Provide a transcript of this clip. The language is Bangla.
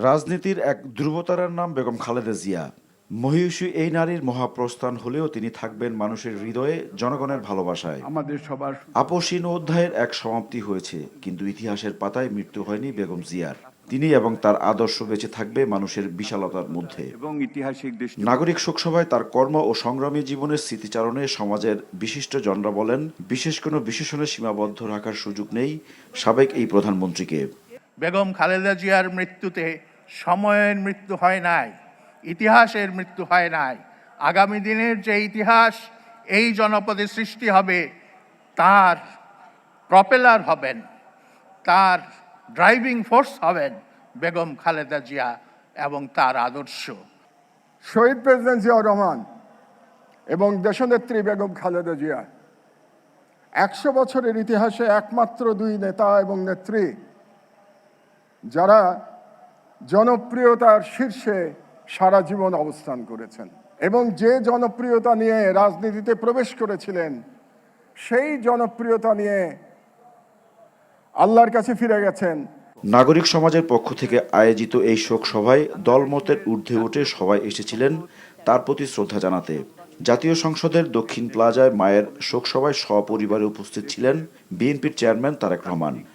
রাজনীতির এক ধ্রুবতারার নাম বেগম খালেদা জিয়া। মহিষী এই নারীর মহাপ্রস্থান হলেও তিনি থাকবেন মানুষের হৃদয়ে, জনগণের ভালোবাসায়। আমাদের সবার আপসীন অধ্যায়ের এক সমাপ্তি হয়েছে, কিন্তু ইতিহাসের পাতায় মৃত্যু হয়নি বেগম জিয়ার। তিনি এবং তার আদর্শ বেঁচে থাকবে মানুষের বিশালতার মধ্যে। এবং ঐতিহাসিক দৃষ্টি নাগরিক শোকসভায় তার কর্ম ও সংগ্রামী জীবনের স্মৃতিচারণে সমাজের বিশিষ্ট জনরা বলেন, বিশেষ কোনো বিশেষণে সীমাবদ্ধ রাখার সুযোগ নেই সাবেক এই প্রধানমন্ত্রীকে। বেগম খালেদা জিয়ার মৃত্যুতে সময়ের মৃত্যু হয় নাই, ইতিহাসের মৃত্যু হয় নাই। আগামী দিনের যে ইতিহাস এই জনপদে সৃষ্টি হবে, তার প্রপেলার হবেন, তার ড্রাইভিং ফোর্স হবেন বেগম খালেদা জিয়া এবং তার আদর্শ। শহীদ প্রেসিডেন্ট জিয়াউর রহমান এবং দেশনেত্রী বেগম খালেদা জিয়া 100 বছরের ইতিহাসে একমাত্র দুই নেতা এবং নেত্রী যারা জনপ্রিয়তার শীর্ষে সারা জীবন অবস্থান করেছেন এবং যে জনপ্রিয়তা নিয়ে রাজনীতিতে প্রবেশ করেছিলেন, সেই জনপ্রিয়তা নিয়ে আল্লাহর কাছে ফিরে গেছেন। নাগরিক সমাজের পক্ষ থেকে আয়োজিত এই শোক সভায় দলমতের ঊর্ধ্বে উঠে সবাই এসেছিলেন তার প্রতি শ্রদ্ধা জানাতে। জাতীয় সংসদের দক্ষিণ প্লাজায় মায়ের শোক সভায় সপরিবারে উপস্থিত ছিলেন বিএনপির চেয়ারম্যান তারেক রহমান,